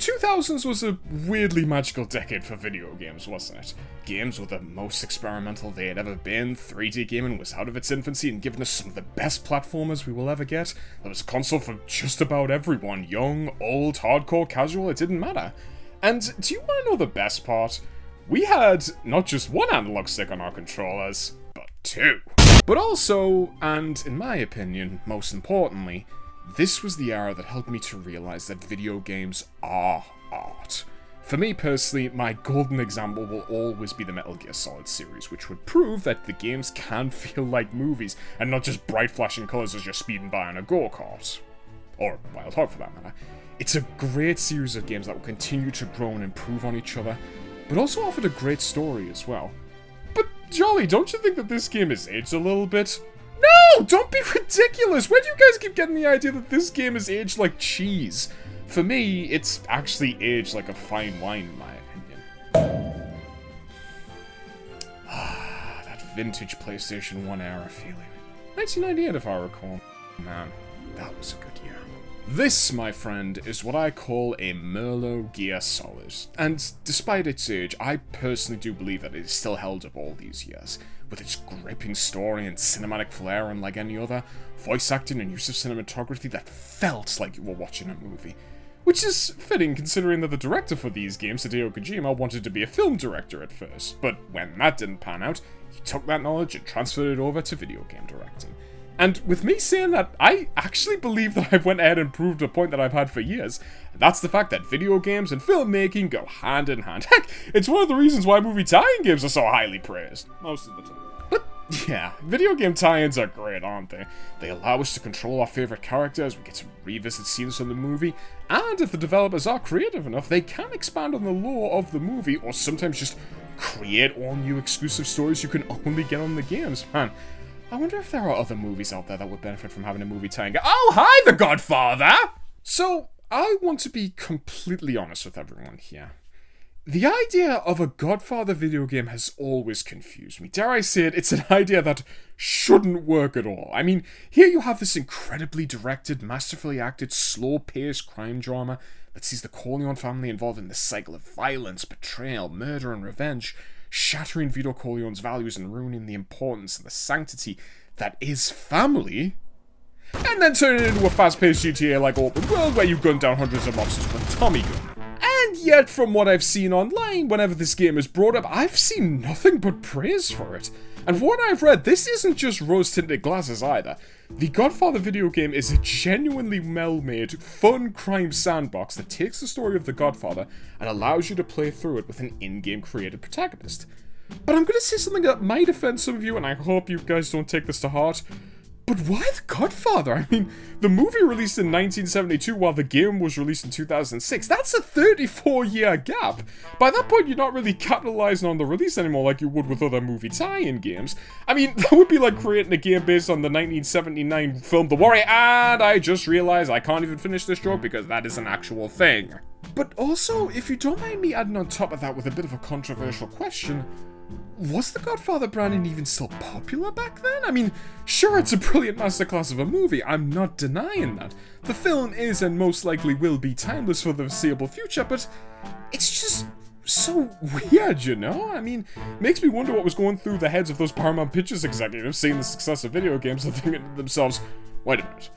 2000s was a weirdly magical decade for video games, wasn't it? Games were the most experimental they had ever been, 3D gaming was out of its infancy and given us some of the best platformers we will ever get. There was a console for just about everyone, young, old, hardcore, casual, it didn't matter. And do you want to know the best part? We had not just one analog stick on our controllers, but two. But also, and in my opinion, most importantly, this was the era that helped me to realize that video games are art. For me personally, my golden example will always be the Metal Gear Solid series, which would prove that the games can feel like movies, and not just bright flashing colours as you're speeding by on a go-kart. Or Wild Hog for that matter. It's a great series of games that will continue to grow and improve on each other, but also offered a great story as well. But Jolly, don't you think that this game has aged a little bit? No! Don't be ridiculous! Where do you guys keep getting the idea that this game is aged like cheese? For me, it's actually aged like a fine wine, in my opinion. That vintage PlayStation 1 era feeling. 1998, if I recall. Man, that was a good year. This, my friend, is what I call a Merlot Gear Solid. And despite its age, I personally do believe that it is still held up all these years. With its gripping story and cinematic flair unlike any other, voice acting and use of cinematography that felt like you were watching a movie. Which is fitting considering that the director for these games, Hideo Kojima, wanted to be a film director at first, but when that didn't pan out, he took that knowledge and transferred it over to video game directing. And with me saying that, I actually believe that I've went ahead and proved a point that I've had for years. That's the fact that video games and filmmaking go hand in hand. Heck, it's one of the reasons why movie tie-in games are so highly praised. Most of the time. But yeah, video game tie-ins are great, aren't they? They allow us to control our favourite characters, we get to revisit scenes from the movie, and if the developers are creative enough, they can expand on the lore of the movie, or sometimes just create all new exclusive stories you can only get on the games, man. I wonder if there are other movies out there that would benefit from having a movie tie-in. Oh, hi, The Godfather! So, I want to be completely honest with everyone here. The idea of a Godfather video game has always confused me. Dare I say it, it's an idea that shouldn't work at all. I mean, here you have this incredibly directed, masterfully acted, slow-paced crime drama that sees the Corleone family involved in this cycle of violence, betrayal, murder, and revenge, shattering Vito Corleone's values and ruining the importance and the sanctity that is family, and then turn it into a fast-paced GTA-like open world where you gun down hundreds of mobsters with a Tommy gun. And yet, from what I've seen online, whenever this game is brought up, I've seen nothing but praise for it. And from what I've read, this isn't just rose-tinted glasses either. The Godfather video game is a genuinely well-made, fun crime sandbox that takes the story of the Godfather and allows you to play through it with an in-game created protagonist. But I'm going to say something that might offend some of you, and I hope you guys don't take this to heart. But why The Godfather? I mean, the movie released in 1972 while the game was released in 2006. That's a 34-year gap. By that point, you're not really capitalizing on the release anymore like you would with other movie tie-in games. I mean, that would be like creating a game based on the 1979 film The Warrior, and I just realized I can't even finish this joke because that is an actual thing. But also, if you don't mind me adding on top of that with a bit of a controversial question, was the Godfather branding even still popular back then? I mean, sure, it's a brilliant masterclass of a movie, I'm not denying that. The film is and most likely will be timeless for the foreseeable future, but it's just so weird, you know? I mean, makes me wonder what was going through the heads of those Paramount Pictures executives seeing the success of video games and thinking to themselves, wait a minute.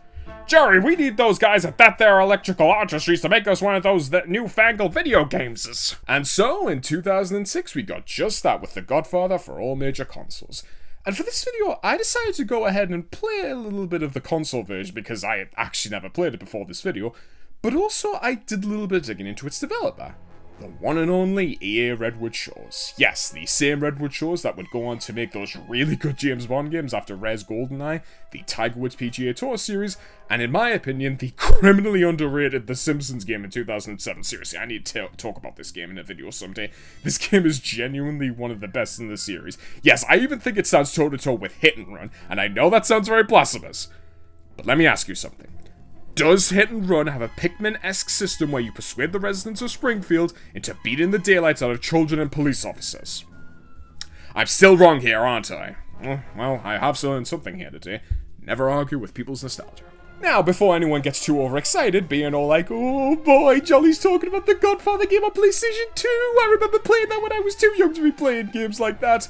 Jerry, we need those guys at that there electrical artistries to make us one of those newfangled video games. And so, in 2006, we got just that with The Godfather for all major consoles. And for this video, I decided to go ahead and play a little bit of the console version because I had actually never played it before this video, but also I did a little bit of digging into its developer. The one and only EA Redwood Shores. Yes, the same Redwood Shores that would go on to make those really good James Bond games after Rez GoldenEye, the Tiger Woods PGA Tour series, and in my opinion, the criminally underrated The Simpsons game in 2007. Seriously, I need to talk about this game in a video someday. This game is genuinely one of the best in the series. Yes, I even think it stands toe-to-toe with Hit and Run, and I know that sounds very blasphemous. But let me ask you something. Does Hit and Run have a Pikmin-esque system where you persuade the residents of Springfield into beating the daylights out of children and police officers? I'm still wrong here, aren't I? Well, I have learned something here today. Never argue with people's nostalgia. Now, before anyone gets too overexcited, being all like, oh boy, Jolly's talking about the Godfather game on PlayStation 2, I remember playing that when I was too young to be playing games like that.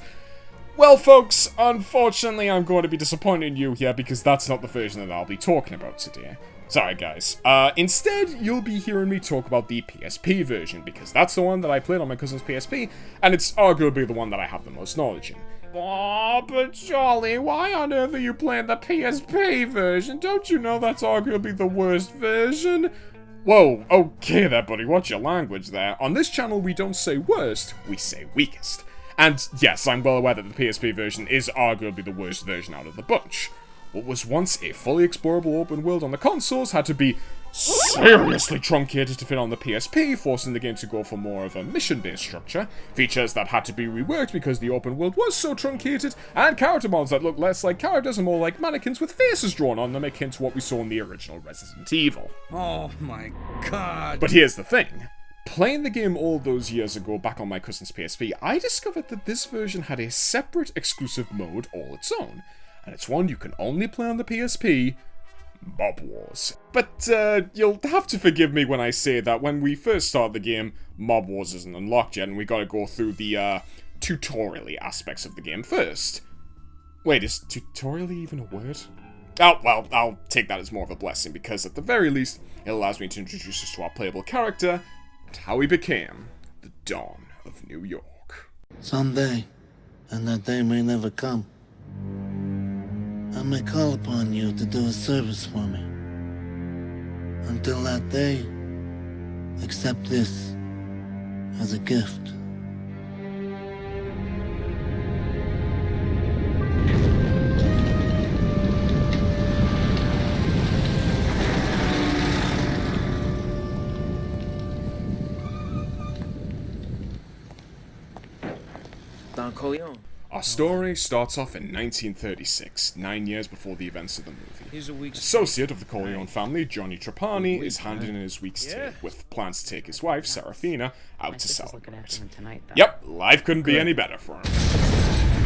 Well, folks, unfortunately, I'm going to be disappointing you here because that's not the version that I'll be talking about today. Sorry, guys. Instead, you'll be hearing me talk about the PSP version because that's the one that I played on my cousin's PSP, and it's arguably the one that I have the most knowledge in. Oh, but Jolly, why on earth are you playing the PSP version? Don't you know that's arguably the worst version? Whoa, okay there, buddy, watch your language there. On this channel, we don't say worst, we say weakest. And yes, I'm well aware that the PSP version is arguably the worst version out of the bunch. What was once a fully explorable open world on the consoles had to be seriously truncated to fit on the PSP, forcing the game to go for more of a mission-based structure, features that had to be reworked because the open world was so truncated, and character models that look less like characters and more like mannequins with faces drawn on them, akin to what we saw in the original Resident Evil. Oh my god. But here's the thing. Playing the game all those years ago back on my cousin's PSP, I discovered that this version had a separate exclusive mode all its own, and it's one you can only play on the PSP, Mob Wars. But you'll have to forgive me when I say that when we first started the game, Mob Wars isn't unlocked yet, and we gotta go through the tutorial-y aspects of the game first. Wait, is tutorial-y even a word? Oh, well, I'll take that as more of a blessing, because at the very least, it allows me to introduce us to our playable character, and how he became the Dawn of New York. Someday, and that day may never come, I may call upon you to do a service for me. Until that day, accept this as a gift. Don Corleone. Our story starts off in 1936, 9 years before the events of the movie. He's a weak Associate of the Corleone family, Johnny Trapani, is handed in his week's take, with plans to take his wife, Serafina, out to celebrate. Yep, life couldn't be any better for him.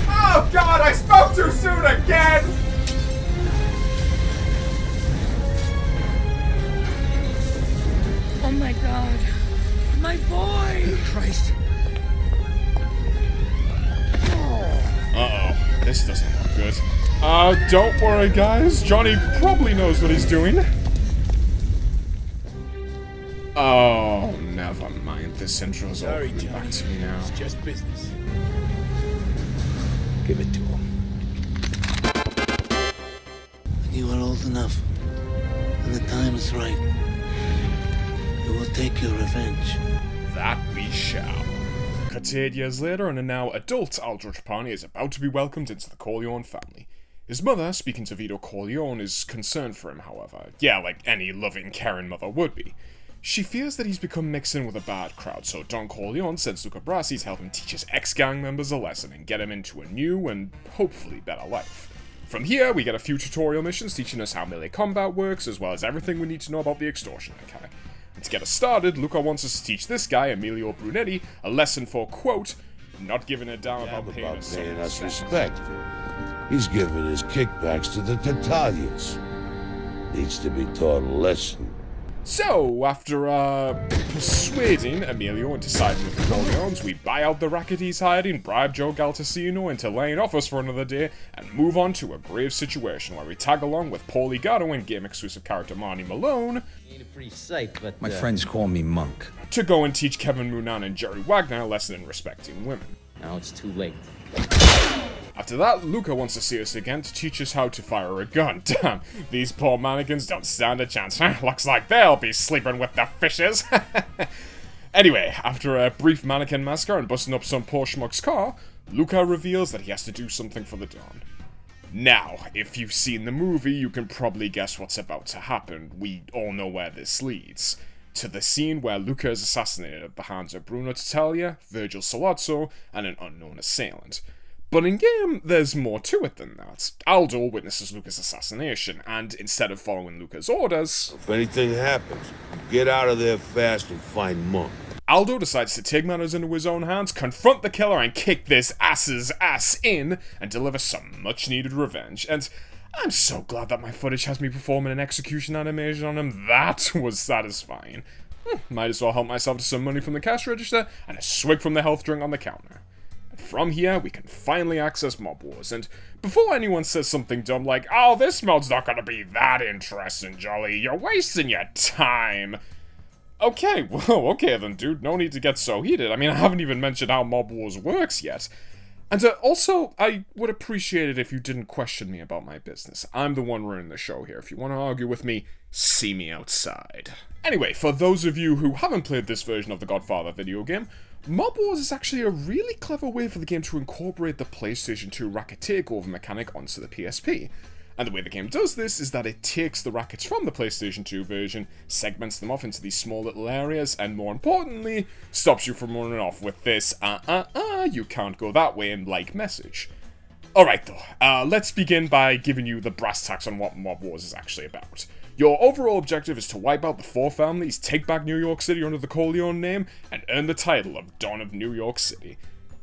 Oh god, I spoke too soon again! Oh my god. My boy! Christ. Uh-oh, this doesn't look good. Don't worry guys, Johnny probably knows what he's doing. Oh, never mind, this intro's all coming back to me now. It's just business. Give it to him. When you are old enough, and the time is right, you will take your revenge. That we shall. Cut to 8 years later, and a now adult Aldo Trapani is about to be welcomed into the Corleone family. His mother, speaking to Vito Corleone, is concerned for him, however. Yeah, like any loving, caring mother would be. She fears that he's become mixed in with a bad crowd, so Don Corleone sends Luca Brasi to help him teach his ex-gang members a lesson and get him into a new and hopefully better life. From here, we get a few tutorial missions teaching us how melee combat works, as well as everything we need to know about the extortion mechanic. And to get us started, Luca wants us to teach this guy, Emilio Brunetti, a lesson for, quote, not giving a damn about paying us respect. He's giving his kickbacks to the Tatalians. Needs to be taught a lesson. So, after, persuading Emilio into siding with the Corleones, we buy out the racket he's hiding, bribe Joe Galtasino into laying off us for another day, and move on to a grave situation where we tag along with Paul Legato and game-exclusive character Marty Malone. Ain't a pretty sight, but My friends call me Monk. To go and teach Kevin Moonan and Jerry Wagner a lesson in respecting women. now it's too late. After that, Luca wants to see us again to teach us how to fire a gun. Damn, these poor mannequins don't stand a chance. Looks like they'll be sleeping with the fishes. Anyway, after a brief mannequin massacre and busting up some poor schmuck's car, Luca reveals that he has to do something for the Dawn. Now, if you've seen the movie, you can probably guess what's about to happen. We all know where this leads. To the scene where Luca is assassinated at the hands of Bruno Tattaglia, Virgil Sollozzo, and an unknown assailant. But in-game, there's more to it than that. Aldo witnesses Luca's assassination, and instead of following Luca's orders... If anything happens, get out of there fast and find Monk. Aldo decides to take matters into his own hands, confront the killer, and kick this ass's ass in, and deliver some much-needed revenge. And I'm so glad that my footage has me performing an execution animation on him. That was satisfying. Might as well help myself to some money from the cash register and a swig from the health drink on the counter. And from here, we can finally access Mob Wars. And before anyone says something dumb like, oh, this mod's not gonna be that interesting, Jolly, you're wasting your time. Okay, well, okay then, dude, no need to get so heated. I mean, I haven't even mentioned how Mob Wars works yet. And also, I would appreciate it if you didn't question me about my business. I'm the one running the show here. If you want to argue with me, see me outside. Anyway, for those of you who haven't played this version of the Godfather video game, Mob Wars is actually a really clever way for the game to incorporate the PlayStation 2 racket takeover mechanic onto the PSP. And the way the game does this is that it takes the rackets from the PlayStation 2 version, segments them off into these small little areas, and more importantly, stops you from running off with this, you can't go that way in like message. Alright though, let's begin by giving you the brass tacks on what Mob Wars is actually about. Your overall objective is to wipe out the 4 families, take back New York City under the Corleone name, and earn the title of Don of New York City.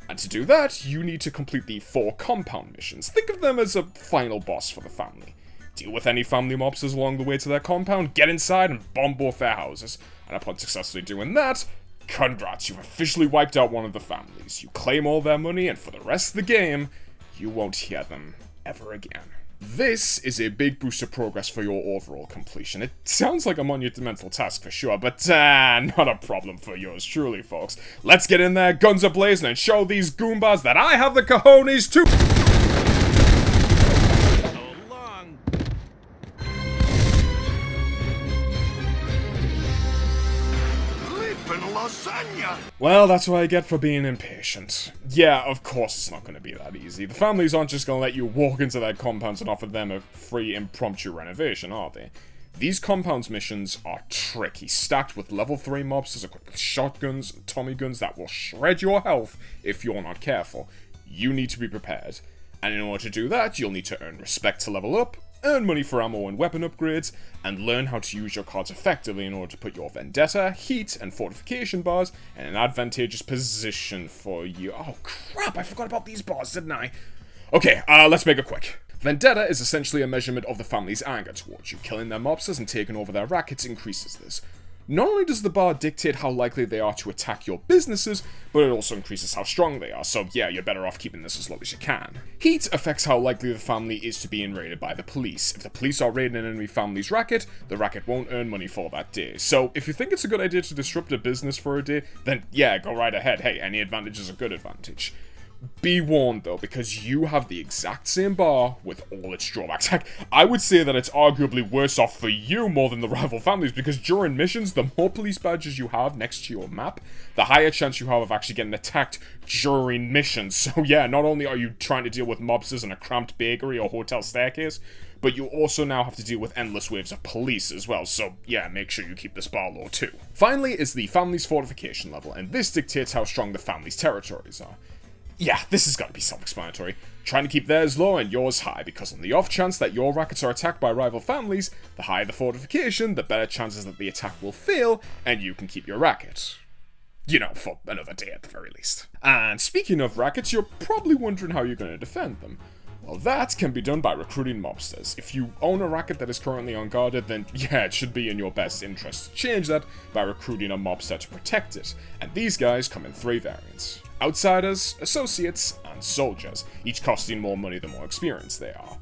And to do that, you need to complete the 4 compound missions. Think of them as a final boss for the family. Deal with any family mobsters along the way to their compound, get inside and bomb both their houses. And upon successfully doing that, congrats, you've officially wiped out one of the families. You claim all their money, and for the rest of the game, you won't hear them ever again. This is a big boost of progress for your overall completion. It sounds like a monumental task for sure, but not a problem for yours truly, folks. Let's get in there, guns a-blazing, and show these goombas that I have the cojones to— Well, that's what I get for being impatient. Yeah, of course it's not going to be that easy. The families aren't just going to let you walk into their compounds and offer them a free impromptu renovation, are they? These compounds missions are tricky, stacked with level 3 mobsters equipped with shotguns and Tommy guns that will shred your health if you're not careful. You need to be prepared. And in order to do that, you'll need to earn respect to level up, earn money for ammo and weapon upgrades, and learn how to use your cards effectively in order to put your vendetta, heat, and fortification bars in an advantageous position for you. Oh crap, I forgot about these bars, didn't I? Okay, let's make it quick. Vendetta is essentially a measurement of the family's anger towards you. Killing their mobsters and taking over their rackets increases this. Not only does the bar dictate how likely they are to attack your businesses, but it also increases how strong they are, so yeah, you're better off keeping this as low as you can. Heat affects how likely the family is to be raided by the police. If the police are raiding an enemy family's racket, the racket won't earn money for that day. So if you think it's a good idea to disrupt a business for a day, then yeah, go right ahead. Hey, any advantage is a good advantage. Be warned though, because you have the exact same bar with all its drawbacks. Heck, I would say that it's arguably worse off for you more than the rival families, because during missions, the more police badges you have next to your map, the higher chance you have of actually getting attacked during missions. So yeah, not only are you trying to deal with mobsters in a cramped bakery or hotel staircase, but you also now have to deal with endless waves of police as well, so yeah, make sure you keep this bar low too. Finally is the family's fortification level, and this dictates how strong the family's territories are. Yeah, this has got to be self-explanatory. Trying to keep theirs low and yours high, because on the off chance that your rackets are attacked by rival families, the higher the fortification, the better chances that the attack will fail, and you can keep your racket. You know, for another day at the very least. And speaking of rackets, you're probably wondering how you're going to defend them. Well, that can be done by recruiting mobsters. If you own a racket that is currently unguarded, then yeah, it should be in your best interest to change that by recruiting a mobster to protect it. And these guys come in 3 variants. Outsiders, associates, and soldiers, each costing more money the more experienced they are.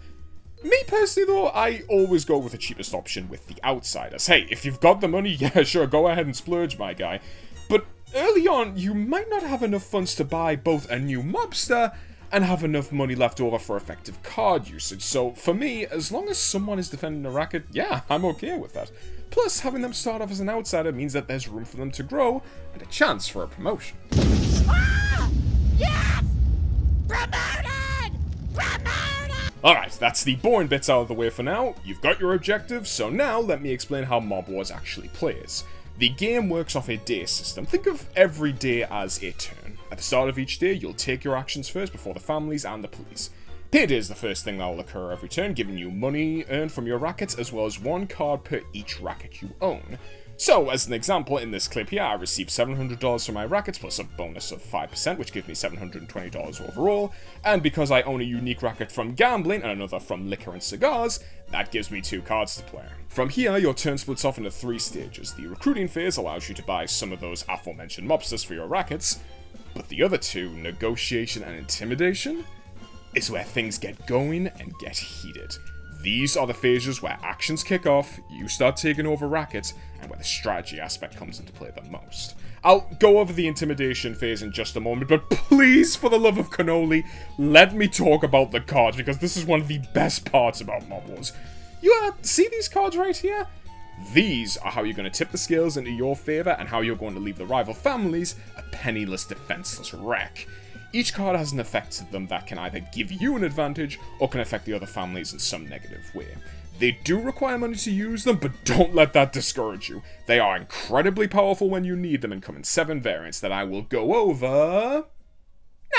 Me personally though, I always go with the cheapest option with the outsiders. Hey, if you've got the money, yeah sure, go ahead and splurge, my guy. But early on, you might not have enough funds to buy both a new mobster and have enough money left over for effective card usage. So for me, as long as someone is defending a racket, yeah, I'm okay with that. Plus, having them start off as an outsider means that there's room for them to grow and a chance for a promotion. Ah! Yes! Promoted! Promoted! Alright, that's the boring bits out of the way for now. You've got your objectives, so now let me explain how Mob Wars actually plays. The game works off a day system. Think of every day as a turn. At the start of each day, you'll take your actions first before the families and the police. Payday is the first thing that will occur every turn, giving you money earned from your rackets, as well as 1 card per each racket you own. So, as an example, in this clip here, I received $700 for my rackets plus a bonus of 5%, which gives me $720 overall, and because I own a unique racket from gambling and another from liquor and cigars, that gives me 2 cards to play. From here, your turn splits off into 3 stages. The recruiting phase allows you to buy some of those aforementioned mobsters for your rackets, but the other 2, negotiation and intimidation, is where things get going and get heated. These are the phases where actions kick off, you start taking over rackets, and where the strategy aspect comes into play the most. I'll go over the intimidation phase in just a moment, but please, for the love of cannoli, let me talk about the cards, because this is one of the best parts about Mob Wars. You see these cards right here? These are how you're going to tip the scales into your favor, and how you're going to leave the rival families a penniless, defenseless wreck. Each card has an effect to them that can either give you an advantage, or can affect the other families in some negative way. They do require money to use them, but don't let that discourage you. They are incredibly powerful when you need them and come in 7 variants that I will go over.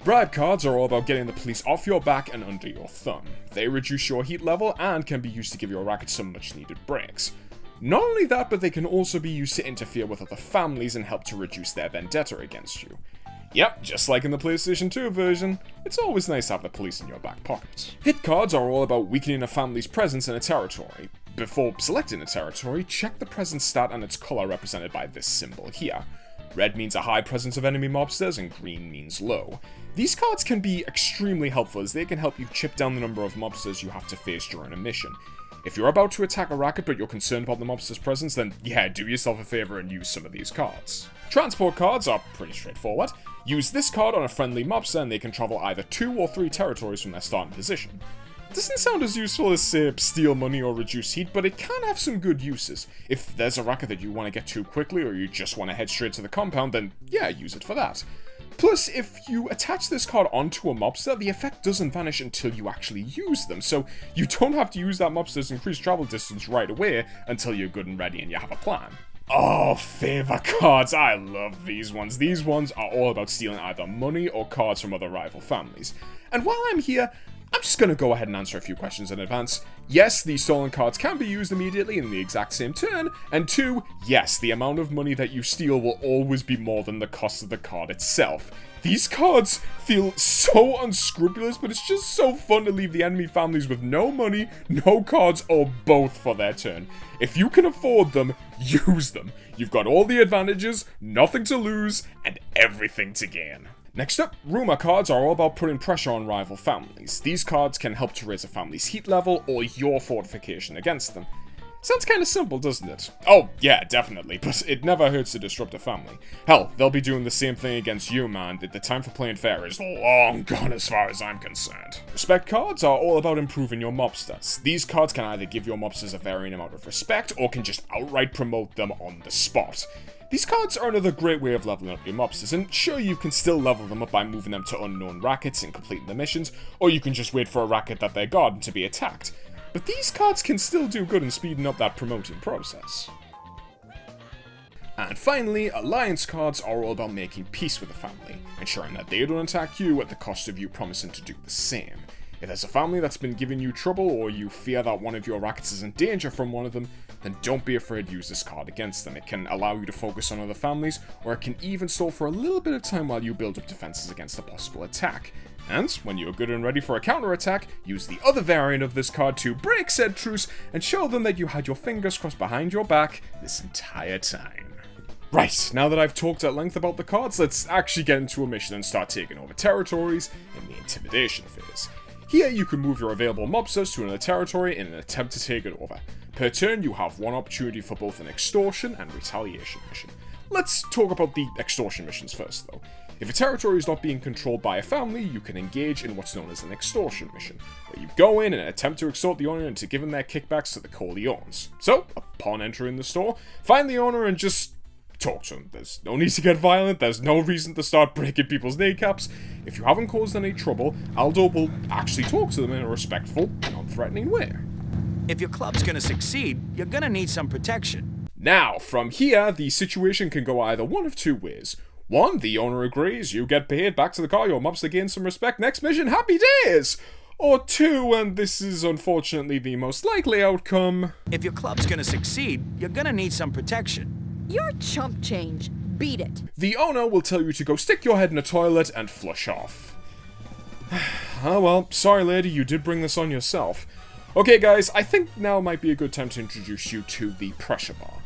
Bribe cards are all about getting the police off your back and under your thumb. They reduce your heat level and can be used to give your racket some much needed breaks. Not only that, but they can also be used to interfere with other families and help to reduce their vendetta against you. Yep, just like in the PlayStation 2 version, it's always nice to have the police in your back pocket. Hit cards are all about weakening a family's presence in a territory. Before selecting a territory, check the presence stat and its color represented by this symbol here. Red means a high presence of enemy mobsters and green means low. These cards can be extremely helpful as they can help you chip down the number of mobsters you have to face during a mission. If you're about to attack a racket but you're concerned about the mobster's presence, then yeah, do yourself a favor and use some of these cards. Transport cards are pretty straightforward. Use this card on a friendly mobster and they can travel either 2 or 3 territories from their starting position. Doesn't sound as useful as, say, steal money or reduce heat, but it can have some good uses. If there's a racket that you want to get to quickly or you just want to head straight to the compound, then yeah, use it for that. Plus, if you attach this card onto a mobster, the effect doesn't vanish until you actually use them, so you don't have to use that mobster's increased travel distance right away until you're good and ready and you have a plan. Oh, favor cards, I love these ones. These ones are all about stealing either money or cards from other rival families. And while I'm here, I'm just going to go ahead and answer a few questions in advance. Yes, these stolen cards can be used immediately in the exact same turn, and 2, yes, the amount of money that you steal will always be more than the cost of the card itself. These cards feel so unscrupulous, but it's just so fun to leave the enemy families with no money, no cards, or both for their turn. If you can afford them, use them. You've got all the advantages, nothing to lose, and everything to gain. Next up, rumor cards are all about putting pressure on rival families. These cards can help to raise a family's heat level or your fortification against them. Sounds kinda simple, doesn't it? Oh, yeah, definitely, but it never hurts to disrupt a family. Hell, they'll be doing the same thing against you, man. The time for playing fair is long gone as far as I'm concerned. Respect cards are all about improving your mobsters. These cards can either give your mobsters a varying amount of respect, or can just outright promote them on the spot. These cards are another great way of leveling up your mobsters, and sure, you can still level them up by moving them to unknown rackets and completing the missions, or you can just wait for a racket that they're guarding to be attacked. But these cards can still do good in speeding up that promoting process. And finally, alliance cards are all about making peace with the family, ensuring that they don't attack you at the cost of you promising to do the same. If there's a family that's been giving you trouble, or you fear that one of your rackets is in danger from one of them, then don't be afraid to use this card against them. It can allow you to focus on other families, or it can even stall for a little bit of time while you build up defenses against a possible attack. And when you're good and ready for a counterattack, use the other variant of this card to break said truce and show them that you had your fingers crossed behind your back this entire time. Right, now that I've talked at length about the cards, let's actually get into a mission and start taking over territories in the intimidation phase. Here you can move your available mobsters to another territory in an attempt to take it over. Per turn, you have one opportunity for both an extortion and retaliation mission. Let's talk about the extortion missions first though. If a territory is not being controlled by a family, you can engage in what's known as an extortion mission, where you go in and attempt to extort the owner into giving their kickbacks to the Corleones. So, upon entering the store, find the owner and just talk to him. There's no need to get violent, there's no reason to start breaking people's kneecaps. If you haven't caused any trouble, Aldo will actually talk to them in a respectful, non-threatening way. If your club's gonna succeed, you're gonna need some protection. Now, from here, the situation can go either one of 2 ways. 1, the owner agrees, you get paid, back to the car, your mobster gains some respect, next mission, happy days! Or 2, and this is unfortunately the most likely outcome. If your club's gonna succeed, you're gonna need some protection. You're chump change. Beat it. The owner will tell you to go stick your head in a toilet and flush off. Oh well, sorry lady, you did bring this on yourself. Okay guys, I think now might be a good time to introduce you to the pressure bar.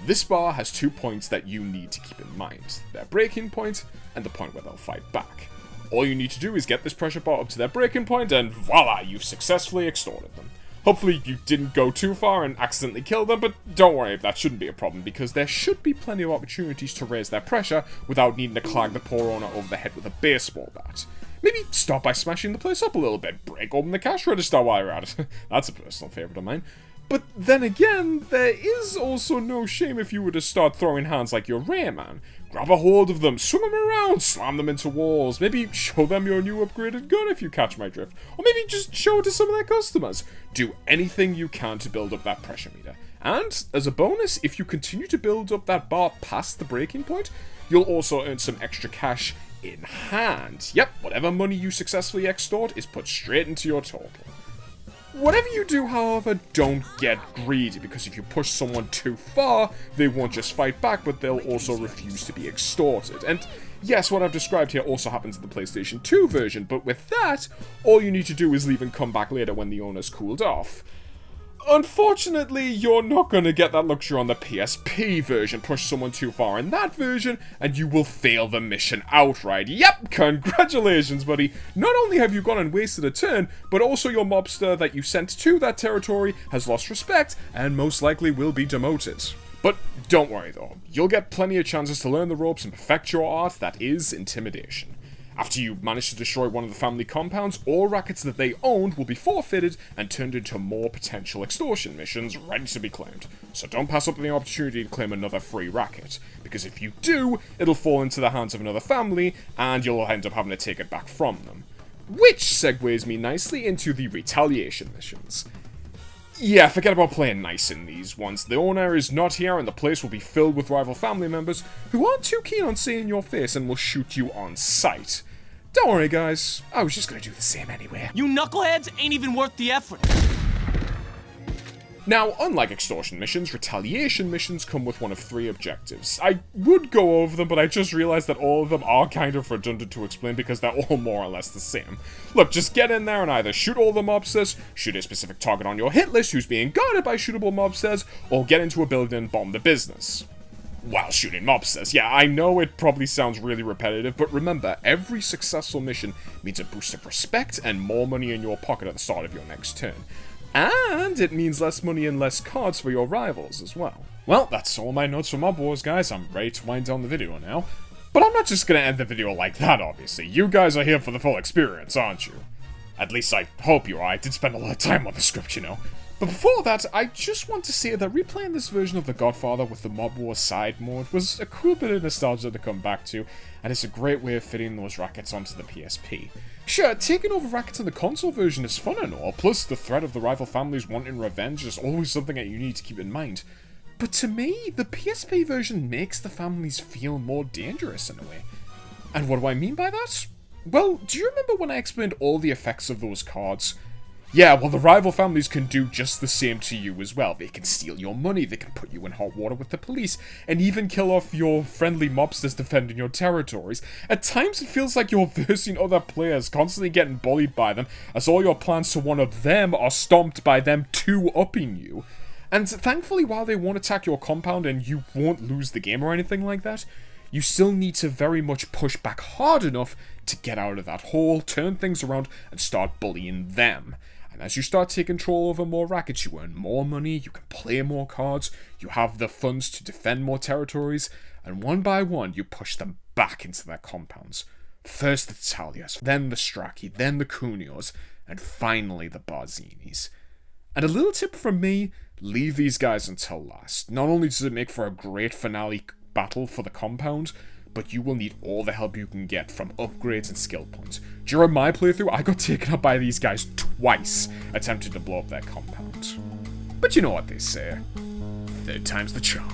This bar has 2 points that you need to keep in mind. Their breaking point, and the point where they'll fight back. All you need to do is get this pressure bar up to their breaking point, and voila, you've successfully extorted them. Hopefully you didn't go too far and accidentally kill them, but don't worry, that shouldn't be a problem, because there should be plenty of opportunities to raise their pressure without needing to clag the poor owner over the head with a baseball bat. Maybe start by smashing the place up a little bit, break open the cash register while you're at it. That's a personal favourite of mine. But then again, there is also no shame if you were to start throwing hands like your Rayman. Grab a hold of them, swing them around, slam them into walls, maybe show them your new upgraded gun if you catch my drift, or maybe just show it to some of their customers. Do anything you can to build up that pressure meter. And, as a bonus, if you continue to build up that bar past the breaking point, you'll also earn some extra cash in hand. Yep, whatever money you successfully extort is put straight into your total. Whatever you do, however, don't get greedy, because if you push someone too far, they won't just fight back, but they'll also refuse to be extorted. And yes, what I've described here also happens in the PlayStation 2 version, but with that, all you need to do is leave and come back later when the owner's cooled off. Unfortunately, you're not going to get that luxury on the PSP version. Push someone too far in that version, and you will fail the mission outright. Yep, congratulations, buddy. Not only have you gone and wasted a turn, but also your mobster that you sent to that territory has lost respect, and most likely will be demoted. But don't worry though, you'll get plenty of chances to learn the ropes and perfect your art, that is intimidation. After you manage to destroy one of the family compounds, all rackets that they owned will be forfeited and turned into more potential extortion missions ready to be claimed. So don't pass up the opportunity to claim another free racket, because if you do, it'll fall into the hands of another family, and you'll end up having to take it back from them. Which segues me nicely into the retaliation missions. Yeah, forget about playing nice in these ones. The owner is not here and the place will be filled with rival family members who aren't too keen on seeing your face and will shoot you on sight. Don't worry guys, I was just gonna do the same anyway. You knuckleheads ain't even worth the effort. Now, unlike extortion missions, retaliation missions come with one of 3 objectives. I would go over them, but I just realized that all of them are kind of redundant to explain because they're all more or less the same. Look, just get in there and either shoot all the mobsters, shoot a specific target on your hit list who's being guarded by shootable mobsters, or get into a building and bomb the business. While shooting mobsters. Yeah, I know it probably sounds really repetitive, but remember, every successful mission means a boost of respect and more money in your pocket at the start of your next turn. And it means less money and less cards for your rivals as well. Well, that's all my notes for Mob Wars, guys. I'm ready to wind down the video now. But I'm not just gonna end the video like that, obviously. You guys are here for the full experience, aren't you? At least I hope you are. I did spend a lot of time on the script, you know. But before that, I just want to say that replaying this version of The Godfather with the Mob Wars side mode was a cool bit of nostalgia to come back to, and it's a great way of fitting those rackets onto the PSP. Sure, taking over rackets in the console version is fun and all, plus the threat of the rival families wanting revenge is always something that you need to keep in mind. But to me, the PSP version makes the families feel more dangerous in a way. And what do I mean by that? Well, do you remember when I explained all the effects of those cards? Yeah, well, the rival families can do just the same to you as well. They can steal your money, they can put you in hot water with the police, and even kill off your friendly mobsters defending your territories. At times, it feels like you're versing other players, constantly getting bullied by them, as all your plans to one-up them are stomped by them two-upping you. And thankfully, while they won't attack your compound and you won't lose the game or anything like that, you still need to very much push back hard enough to get out of that hole, turn things around, and start bullying them. And as you start taking control over more rackets, you earn more money, you can play more cards, you have the funds to defend more territories, and one by one, you push them back into their compounds. First the Talias, then the Strachey, then the Cunios, and finally the Barzinis. And a little tip from me, leave these guys until last. Not only does it make for a great finale battle for the compound, but you will need all the help you can get from upgrades and skill points. During my playthrough, I got taken up by these guys twice, attempting to blow up their compound. But you know what they say, 3rd time's the charm.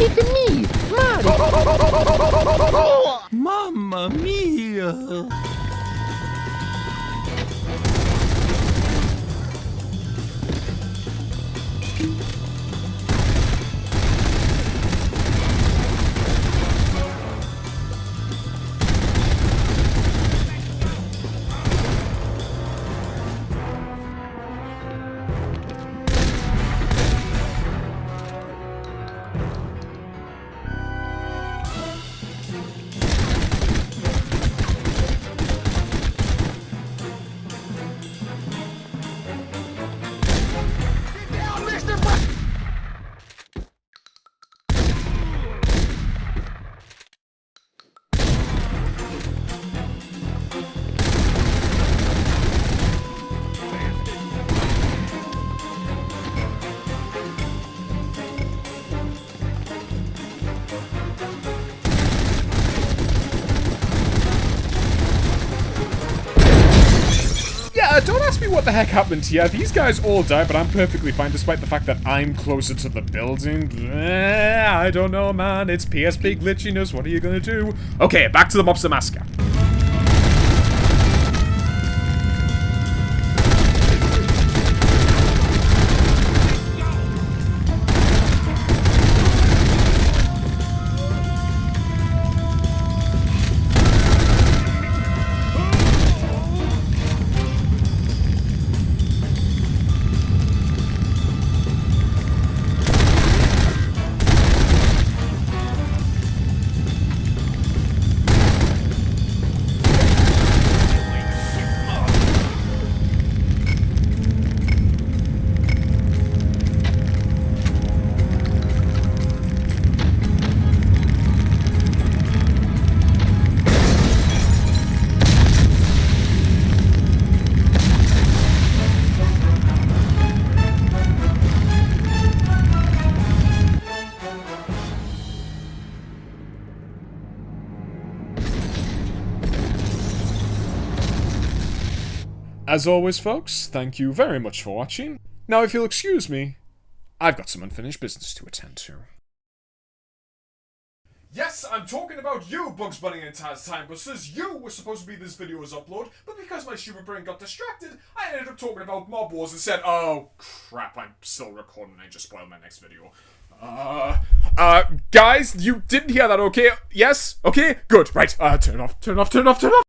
It's me, Mario. Mamma mia! Don't ask me what the heck happened here. These guys all died, but I'm perfectly fine despite the fact that I'm closer to the building. I don't know, man. It's PSP glitchiness. What are you gonna do? Okay, back to the Mobster Massacre. As always, folks, thank you very much for watching. Now, if you'll excuse me, I've got some unfinished business to attend to. Yes, I'm talking about you, Bugs Bunny and Taz Timebusters. You were supposed to be this video's upload, but because my stupid brain got distracted, I ended up talking about Mob Wars and said, oh, crap, I'm still recording, I just spoiled my next video. Guys, you didn't hear that, okay? Yes? Okay? Good. Right, turn off.